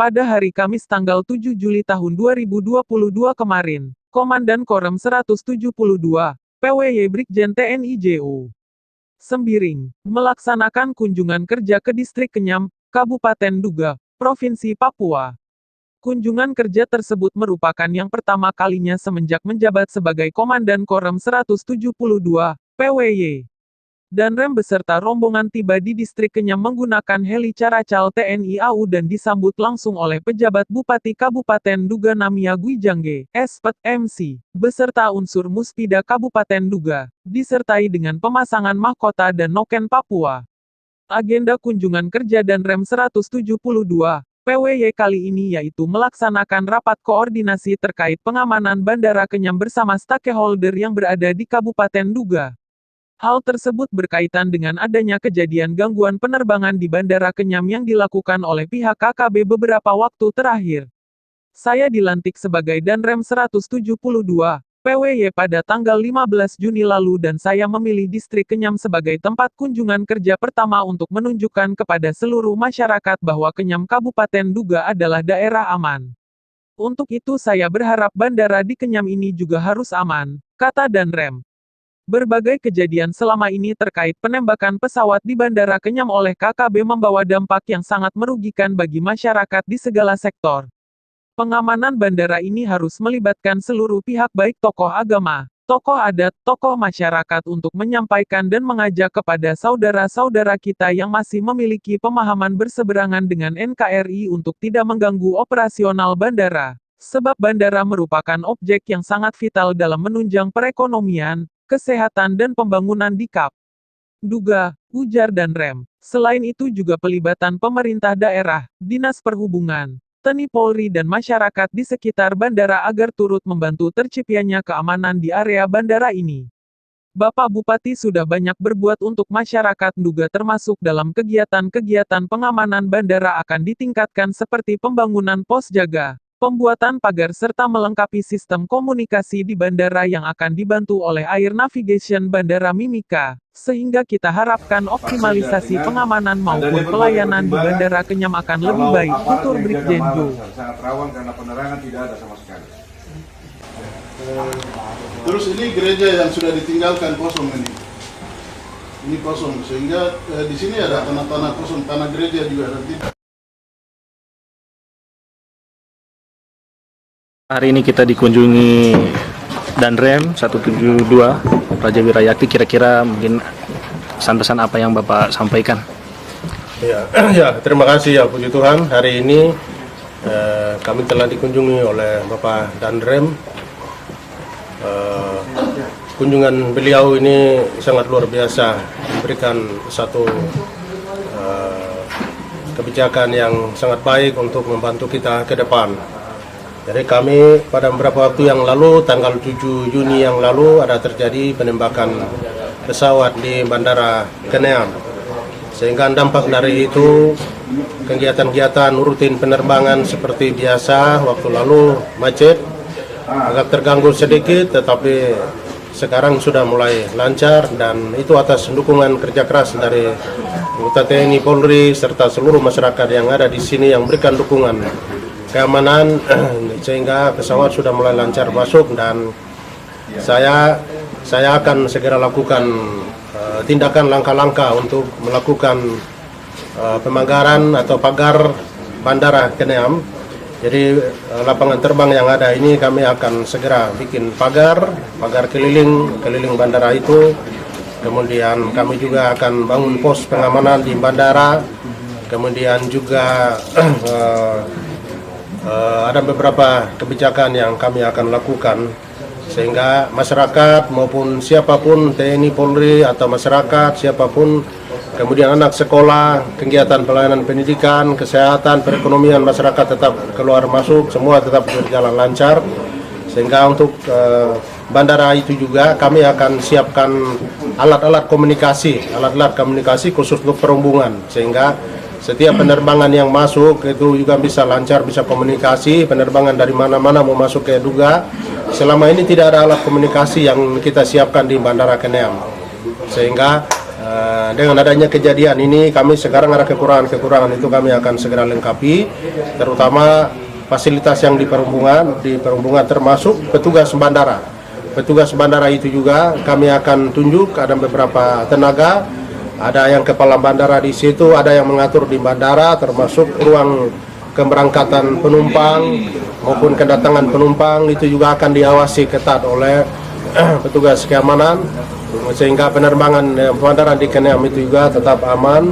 Pada hari Kamis tanggal 7 Juli tahun 2022 kemarin, Komandan Korem 172, PWY Brigjen TNI JO Sembiring, melaksanakan kunjungan kerja ke Distrik Kenyam, Kabupaten Duga, Provinsi Papua. Kunjungan kerja tersebut merupakan yang pertama kalinya semenjak menjabat sebagai Komandan Korem 172, PWY. Dan Rem beserta rombongan tiba di Distrik Kenyam menggunakan heli Caracal TNI AU dan disambut langsung oleh pejabat Bupati Kabupaten Duga Namia Gwijangge, SPT MC, beserta unsur Muspida Kabupaten Duga, disertai dengan pemasangan mahkota dan noken Papua. Agenda kunjungan kerja dan Rem 172, PWY kali ini yaitu melaksanakan rapat koordinasi terkait pengamanan Bandara Kenyam bersama stakeholder yang berada di Kabupaten Duga. Hal tersebut berkaitan dengan adanya kejadian gangguan penerbangan di Bandara Kenyam yang dilakukan oleh pihak KKB beberapa waktu terakhir. Saya dilantik sebagai Danrem 172, PWY pada tanggal 15 Juni lalu dan saya memilih Distrik Kenyam sebagai tempat kunjungan kerja pertama untuk menunjukkan kepada seluruh masyarakat bahwa Kenyam Kabupaten Duga adalah daerah aman. Untuk itu saya berharap bandara di Kenyam ini juga harus aman, kata Danrem. Berbagai kejadian selama ini terkait penembakan pesawat di Bandara Kenyam oleh KKB membawa dampak yang sangat merugikan bagi masyarakat di segala sektor. Pengamanan bandara ini harus melibatkan seluruh pihak baik tokoh agama, tokoh adat, tokoh masyarakat untuk menyampaikan dan mengajak kepada saudara-saudara kita yang masih memiliki pemahaman berseberangan dengan NKRI untuk tidak mengganggu operasional bandara. Sebab bandara merupakan objek yang sangat vital dalam menunjang perekonomian, kesehatan dan pembangunan di Kap. Duga, ujar Danrem. Selain itu juga pelibatan pemerintah daerah, Dinas Perhubungan, TNI Polri dan masyarakat di sekitar bandara agar turut membantu terciptanya keamanan di area bandara ini. Bapak Bupati sudah banyak berbuat untuk masyarakat Duga termasuk dalam kegiatan-kegiatan pengamanan bandara akan ditingkatkan seperti pembangunan pos jaga, pembuatan pagar serta melengkapi sistem komunikasi di bandara yang akan dibantu oleh Air Navigation Bandara Mimika, sehingga kita harapkan optimalisasi pengamanan maupun pelayanan di Bandara Kenyam akan lebih baik, tutur Brigjen Jo. Sangat rawan karena penerangan tidak ada sama sekali. Terus ini gereja yang sudah ditinggalkan kosong ini. Ini kosong, sehingga di sini ada tanah-tanah kosong, tanah gereja juga nanti. Hari ini kita dikunjungi Danrem 172 Raja Wirayakti. Kira-kira mungkin pesan-pesan apa yang Bapak sampaikan? Ya, terima kasih ya puji Tuhan. Hari ini kami telah dikunjungi oleh Bapak Danrem. Kunjungan beliau ini sangat luar biasa, memberikan satu kebijakan yang sangat baik untuk membantu kita ke depan. Jadi kami pada beberapa waktu yang lalu, tanggal 7 Juni yang lalu ada terjadi penembakan pesawat di Bandara Kenyam. Sehingga dampak dari itu kegiatan-kegiatan rutin penerbangan seperti biasa waktu lalu macet, agak terganggu sedikit tetapi sekarang sudah mulai lancar dan itu atas dukungan kerja keras dari anggota TNI Polri serta seluruh masyarakat yang ada di sini yang berikan dukungan keamanan sehingga pesawat sudah mulai lancar masuk dan saya akan segera lakukan tindakan langkah-langkah untuk melakukan pemagaran atau pagar Bandara Kenyam. Jadi lapangan terbang yang ada ini kami akan segera bikin pagar keliling bandara itu. Kemudian kami juga akan bangun pos pengamanan di bandara. Kemudian juga ada beberapa kebijakan yang kami akan lakukan sehingga masyarakat maupun siapapun TNI Polri atau masyarakat siapapun, kemudian anak sekolah, kegiatan pelayanan pendidikan, kesehatan, perekonomian masyarakat tetap keluar masuk, semua tetap berjalan lancar. Sehingga untuk bandara itu juga kami akan siapkan alat-alat komunikasi khusus untuk perhubungan sehingga setiap penerbangan yang masuk itu juga bisa lancar, bisa komunikasi. Penerbangan dari mana-mana mau masuk ke Duga, selama ini tidak ada alat komunikasi yang kita siapkan di Bandara Kenyam, sehingga Dengan adanya kejadian ini kami sekarang ada kekurangan-kekurangan itu kami akan segera lengkapi, terutama fasilitas yang di perhubungan termasuk petugas bandara. Petugas bandara itu juga kami akan tunjuk, ada beberapa tenaga, ada yang kepala bandara di situ, ada yang mengatur di bandara termasuk ruang keberangkatan penumpang maupun kedatangan penumpang itu juga akan diawasi ketat oleh petugas keamanan sehingga penerbangan bandara di Kenyam itu juga tetap aman,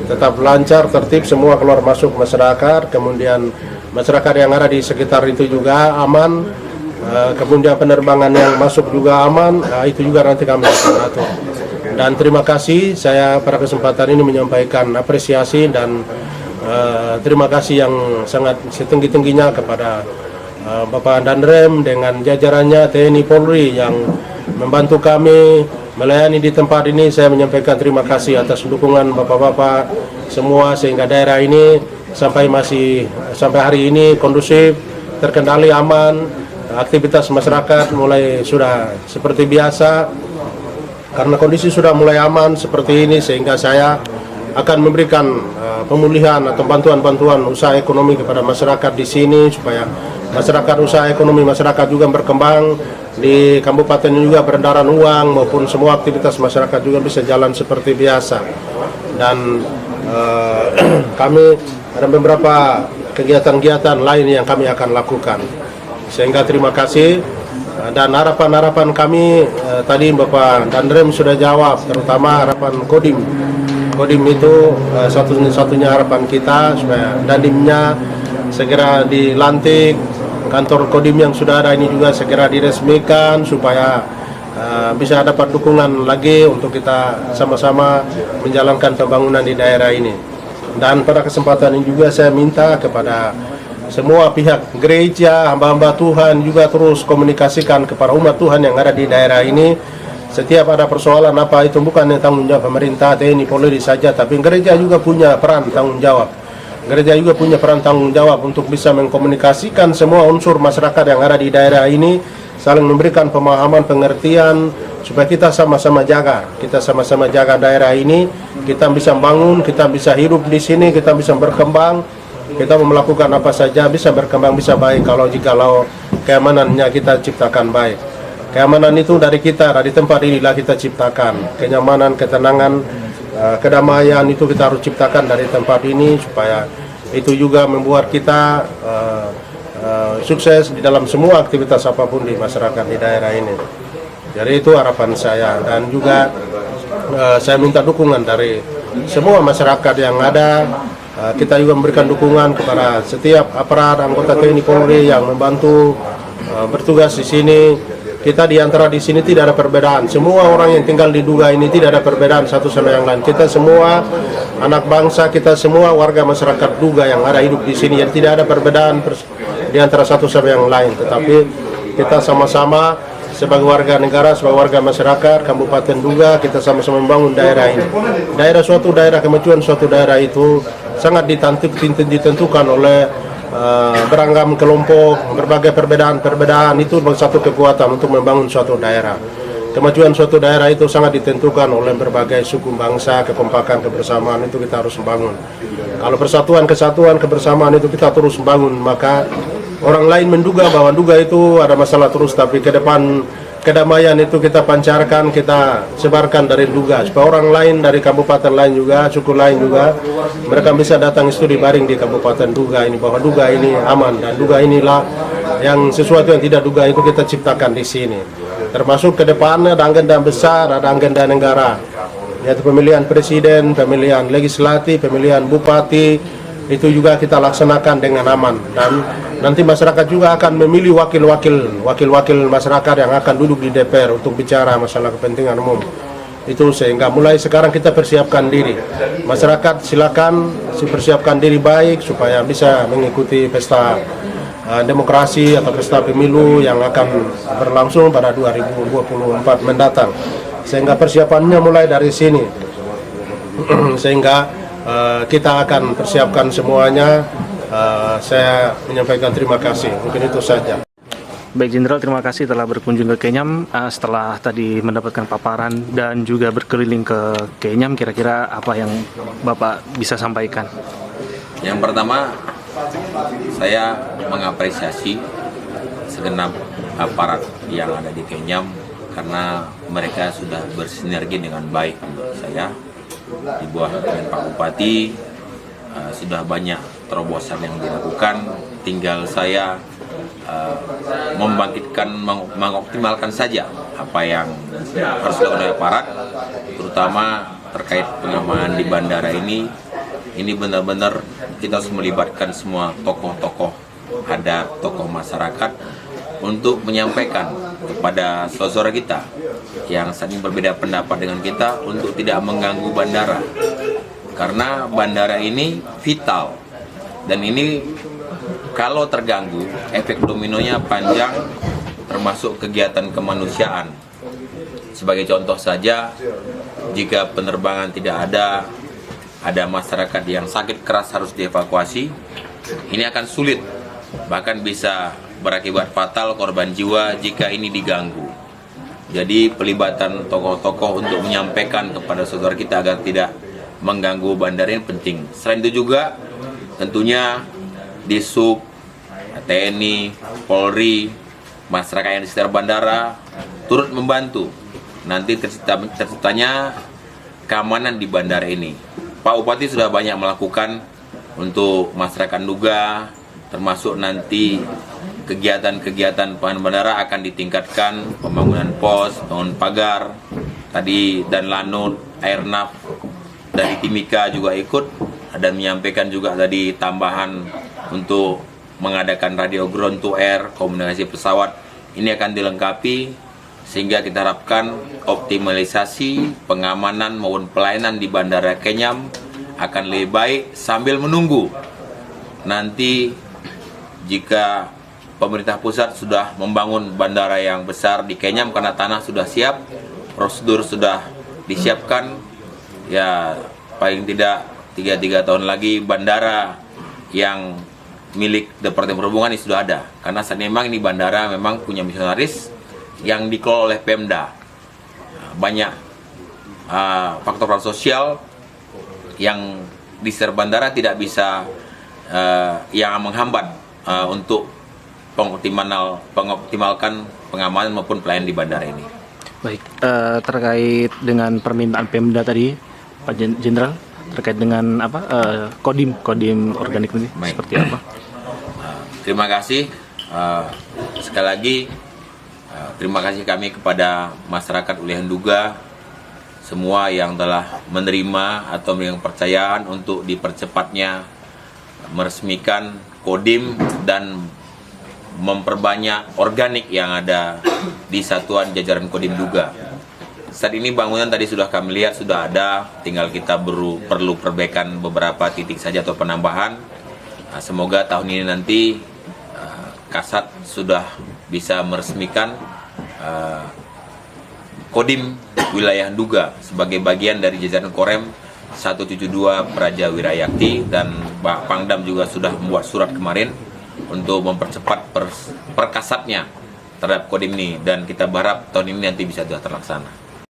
tetap lancar, tertib, semua keluar masuk masyarakat, kemudian masyarakat yang ada di sekitar itu juga aman, kemudian penerbangan yang masuk juga aman, itu juga nanti kami akan atur. Dan terima kasih, saya pada kesempatan ini menyampaikan apresiasi dan terima kasih yang sangat setinggi-tingginya kepada Bapak Danrem dengan jajarannya TNI Polri yang membantu kami melayani di tempat ini. Saya menyampaikan terima kasih atas dukungan Bapak-Bapak semua sehingga daerah ini sampai hari ini kondusif, terkendali, aman, aktivitas masyarakat mulai sudah seperti biasa. Karena kondisi sudah mulai aman seperti ini sehingga saya akan memberikan pemulihan atau bantuan-bantuan usaha ekonomi kepada masyarakat di sini supaya masyarakat usaha ekonomi masyarakat juga berkembang di kabupaten juga, peredaran uang maupun semua aktivitas masyarakat juga bisa jalan seperti biasa. Dan kami ada beberapa kegiatan-kegiatan lain yang kami akan lakukan. Sehingga terima kasih dan harapan-harapan kami tadi Bapak Danrem sudah jawab, terutama harapan Kodim. Kodim itu satu-satunya harapan kita supaya Dandimnya segera dilantik, kantor Kodim yang sudah ada ini juga segera diresmikan supaya bisa dapat dukungan lagi untuk kita sama-sama menjalankan pembangunan di daerah ini. Dan pada kesempatan ini juga saya minta kepada semua pihak gereja, hamba-hamba Tuhan juga terus komunikasikan kepada umat Tuhan yang ada di daerah ini. Setiap ada persoalan apa itu bukan tanggung jawab pemerintah, TNI Polri saja, tapi gereja juga punya peran tanggung jawab. Gereja juga punya peran tanggung jawab untuk bisa mengkomunikasikan semua unsur masyarakat yang ada di daerah ini, saling memberikan pemahaman, pengertian, supaya kita sama-sama jaga daerah ini, kita bisa bangun, kita bisa hidup di sini, kita bisa berkembang, kita melakukan apa saja bisa berkembang, bisa baik jikalau keamanannya kita ciptakan baik. Keamanan itu dari kita, dari tempat inilah kita ciptakan. Kenyamanan, ketenangan, kedamaian itu kita harus ciptakan dari tempat ini supaya itu juga membuat kita sukses di dalam semua aktivitas apapun di masyarakat di daerah ini. Jadi itu harapan saya, dan juga saya minta dukungan dari semua masyarakat yang ada. Kita juga memberikan dukungan kepada setiap aparat anggota TNI Polri yang membantu bertugas di sini. Kita di antara di sini tidak ada perbedaan. Semua orang yang tinggal di Duga ini tidak ada perbedaan satu sama yang lain. Kita semua anak bangsa, kita semua warga masyarakat Duga yang ada hidup di sini. Jadi tidak ada perbedaan di antara satu sama yang lain. Tetapi kita sama-sama sebagai warga negara, sebagai warga masyarakat Kabupaten Duga, kita sama-sama membangun daerah ini. Suatu daerah, kemajuan suatu daerah itu sangat ditentukan oleh beragam kelompok, berbagai perbedaan itu satu kekuatan untuk membangun suatu daerah. Kemajuan suatu daerah itu sangat ditentukan oleh berbagai suku bangsa, kekompakan, kebersamaan itu kita harus membangun. Kalau persatuan, kesatuan, kebersamaan itu kita terus membangun, maka orang lain menduga bahwa Duga itu ada masalah terus, tapi ke depan kedamaian itu kita pancarkan, kita sebarkan dari Duga supaya orang lain dari kabupaten lain juga, suku lain juga, mereka bisa datang studi baring di Kabupaten Duga ini bahwa Duga ini aman, dan Duga inilah yang sesuatu yang tidak Duga itu kita ciptakan di sini. Termasuk ke depannya ada agenda besar, ada agenda negara, yaitu pemilihan presiden, pemilihan legislatif, pemilihan bupati, itu juga kita laksanakan dengan aman, dan nanti masyarakat juga akan memilih wakil-wakil masyarakat yang akan duduk di DPR untuk bicara masalah kepentingan umum. Itu sehingga mulai sekarang kita persiapkan diri. Masyarakat silakan persiapkan diri baik supaya bisa mengikuti pesta demokrasi atau pesta pemilu yang akan berlangsung pada 2024 mendatang. Sehingga persiapannya mulai dari sini. Sehingga kita akan persiapkan semuanya. Saya menyampaikan terima kasih. Mungkin itu saja. Baik Jenderal, terima kasih telah berkunjung ke Kenyam. Setelah tadi mendapatkan paparan dan juga berkeliling ke Kenyam, kira-kira apa yang Bapak bisa sampaikan? Yang pertama, saya mengapresiasi segenap aparat yang ada di Kenyam karena mereka sudah bersinergi dengan baik menurut saya. Di bawah dengan Pak Bupati sudah banyak terobosan yang dilakukan, tinggal saya mengoptimalkan saja apa yang harus dilakukan oleh aparat, terutama terkait pengamanan di bandara ini. Ini benar-benar kita harus melibatkan semua tokoh-tokoh adat, tokoh masyarakat untuk menyampaikan kepada saudara kita yang saling berbeda pendapat dengan kita untuk tidak mengganggu bandara, karena bandara ini vital dan ini kalau terganggu efek dominonya panjang, termasuk kegiatan kemanusiaan. Sebagai contoh saja, jika penerbangan tidak ada masyarakat yang sakit keras harus dievakuasi, ini akan sulit, bahkan bisa berakibat fatal, korban jiwa jika ini diganggu. Jadi pelibatan tokoh-tokoh untuk menyampaikan kepada saudara kita agar tidak mengganggu bandara ini penting. Selain itu juga tentunya Disub, TNI, Polri, masyarakat yang di sekitar bandara turut membantu nanti terciptanya keamanan di bandara ini. Pak Bupati sudah banyak melakukan untuk masyarakat Nduga, termasuk nanti kegiatan-kegiatan pengamanan bandara akan ditingkatkan, pembangunan pos, bangun pagar, tadi dan Lanut, Airnav dari Timika juga ikut dan menyampaikan juga tadi tambahan untuk mengadakan radio ground to air, komunikasi pesawat. Ini akan dilengkapi sehingga kita harapkan optimalisasi pengamanan maupun pelayanan di Bandara Kenyam akan lebih baik sambil menunggu nanti jika pemerintah pusat sudah membangun bandara yang besar di Kenyam karena tanah sudah siap, prosedur sudah disiapkan, ya paling tidak 3 tahun lagi bandara yang milik Departemen Perhubungan ini sudah ada. Karena saat memang ini bandara memang punya misionaris yang dikelola oleh Pemda. Banyak faktor sosial yang di sekitar bandara tidak bisa yang menghambat untuk pengoptimalkan pengamanan maupun pelayanan di bandara ini. Baik, terkait dengan permintaan Pemda tadi, Pak Jenderal, terkait dengan apa kodim organik ini seperti apa? Terima kasih sekali lagi. Terima kasih kami kepada masyarakat wilayah Nduga semua yang telah menerima atau memberikan kepercayaan untuk dipercepatnya meresmikan kodim dan memperbanyak organik yang ada di satuan jajaran kodim Nduga. Saat ini bangunan tadi sudah kami lihat sudah ada, tinggal kita perlu perbaikan beberapa titik saja atau penambahan. Semoga tahun ini nanti Kasat sudah bisa meresmikan kodim wilayah Nduga sebagai bagian dari jajaran Korem 172 Praja Wirayakti, dan Pak Pangdam juga sudah membuat surat kemarin untuk mempercepat perkasatnya terhadap kodim ini, dan kita berharap tahun ini nanti bisa sudah terlaksana.